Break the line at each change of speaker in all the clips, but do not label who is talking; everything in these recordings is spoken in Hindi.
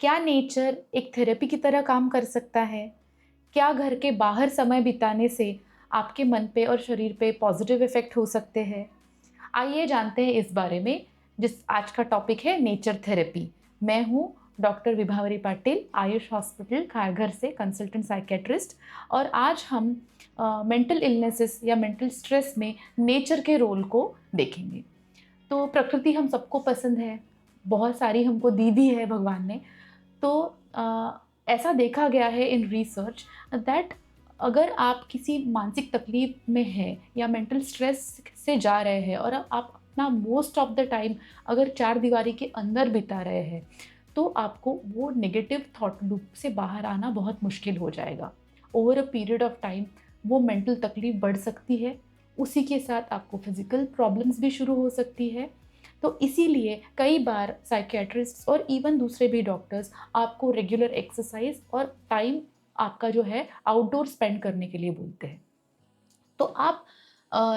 क्या नेचर एक थेरेपी की तरह काम कर सकता है? क्या घर के बाहर समय बिताने से आपके मन पे और शरीर पे पॉजिटिव इफ़ेक्ट हो सकते हैं? आइए जानते हैं इस बारे में, जिस आज का टॉपिक है नेचर थेरेपी। मैं हूँ डॉक्टर विभावरी पाटिल, आयुष हॉस्पिटल खारघर से कंसल्टेंट साइकियाट्रिस्ट और आज हम मेंटल इलनेसेस या मेंटल स्ट्रेस में नेचर के रोल को देखेंगे। तो प्रकृति हम सबको पसंद है, बहुत सारी हमको दी भी है भगवान ने। तो ऐसा देखा गया है इन रिसर्च दैट अगर आप किसी मानसिक तकलीफ में हैं या मेंटल स्ट्रेस से जा रहे हैं और आप अपना मोस्ट ऑफ द टाइम अगर चार दीवारी के अंदर बिता रहे हैं, तो आपको वो नेगेटिव थॉट लूप से बाहर आना बहुत मुश्किल हो जाएगा। Over a period of time वो मेंटल तकलीफ बढ़ सकती है, उसी के साथ आपको फिज़िकल प्रॉब्लम्स भी शुरू हो सकती है। तो इसीलिए कई बार साइकियाट्रिस्ट्स और इवन दूसरे भी डॉक्टर्स आपको रेगुलर एक्सरसाइज और टाइम आपका जो है आउटडोर स्पेंड करने के लिए बोलते हैं। तो आप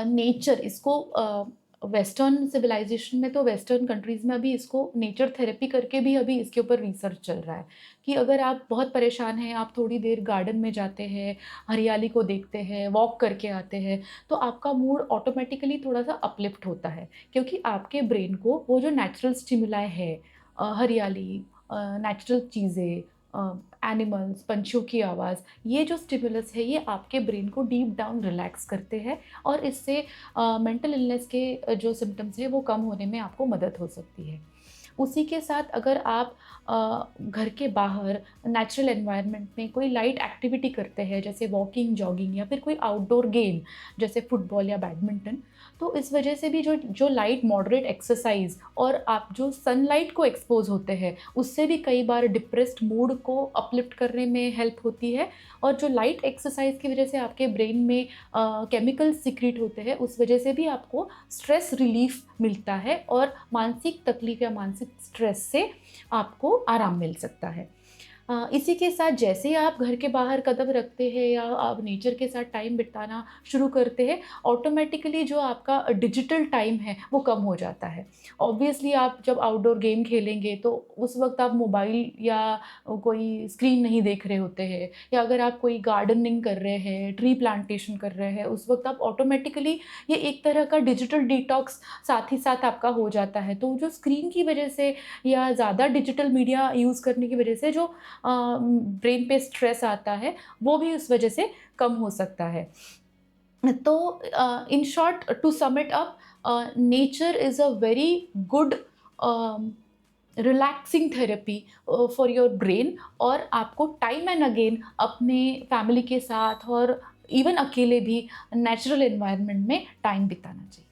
नेचर इसको वेस्टर्न सिविलाइजेशन में, तो वेस्टर्न कंट्रीज़ में अभी इसको नेचर थेरेपी करके भी अभी इसके ऊपर रिसर्च चल रहा है कि अगर आप बहुत परेशान हैं, आप थोड़ी देर गार्डन में जाते हैं, हरियाली को देखते हैं, वॉक करके आते हैं, तो आपका मूड ऑटोमेटिकली थोड़ा-सा अपलिफ्ट होता है। क्योंकि आपके ब्रेन को वो जो नेचुरल स्टिमुलाई है, हरियाली, नेचुरल चीज़ें, एनिमल्स, पंछियों की आवाज़, ये जो स्टिमुलस है ये आपके ब्रेन को डीप डाउन रिलैक्स करते हैं और इससे मेंटल इलनेस के जो सिम्पटम्स हैं वो कम होने में आपको मदद हो सकती है। उसी के साथ अगर आप घर के बाहर नेचुरल एनवायरनमेंट में कोई लाइट एक्टिविटी करते हैं, जैसे वॉकिंग, जॉगिंग या फिर कोई आउटडोर गेम जैसे फुटबॉल या बैडमिंटन, तो इस वजह से भी जो जो लाइट मॉडरेट एक्सरसाइज और आप जो सनलाइट को एक्सपोज होते हैं, उससे भी कई बार डिप्रेस्ड मूड को अपलिफ्ट करने में हेल्प होती है। और जो लाइट एक्सरसाइज की वजह से आपके ब्रेन में केमिकल सीक्रेट होते हैं, उस वजह से भी आपको स्ट्रेस रिलीफ मिलता है और मानसिक तकलीफ या मानसिक स्ट्रेस से आपको आराम मिल सकता है। इसी के साथ जैसे ही आप घर के बाहर कदम रखते हैं या आप नेचर के साथ टाइम बिताना शुरू करते हैं, ऑटोमेटिकली जो आपका डिजिटल टाइम है वो कम हो जाता है। ऑब्वियसली आप जब आउटडोर गेम खेलेंगे तो उस वक़्त आप मोबाइल या कोई स्क्रीन नहीं देख रहे होते हैं, या अगर आप कोई गार्डनिंग कर रहे हैं, ट्री प्लांटेशन कर रहे हैं, उस वक़्त आप ऑटोमेटिकली ये एक तरह का डिजिटल डिटॉक्स साथ ही साथ आपका हो जाता है। तो जो स्क्रीन की वजह से या ज़्यादा डिजिटल मीडिया यूज़ करने की वजह से जो ब्रेन पे स्ट्रेस आता है, वो भी उस वजह से कम हो सकता है। तो in short, to sum it up, nature is a very good relaxing therapy for your brain, और आपको टाइम एंड अगेन अपने फैमिली के साथ और इवन अकेले भी नेचुरल एनवायरनमेंट में टाइम बिताना चाहिए।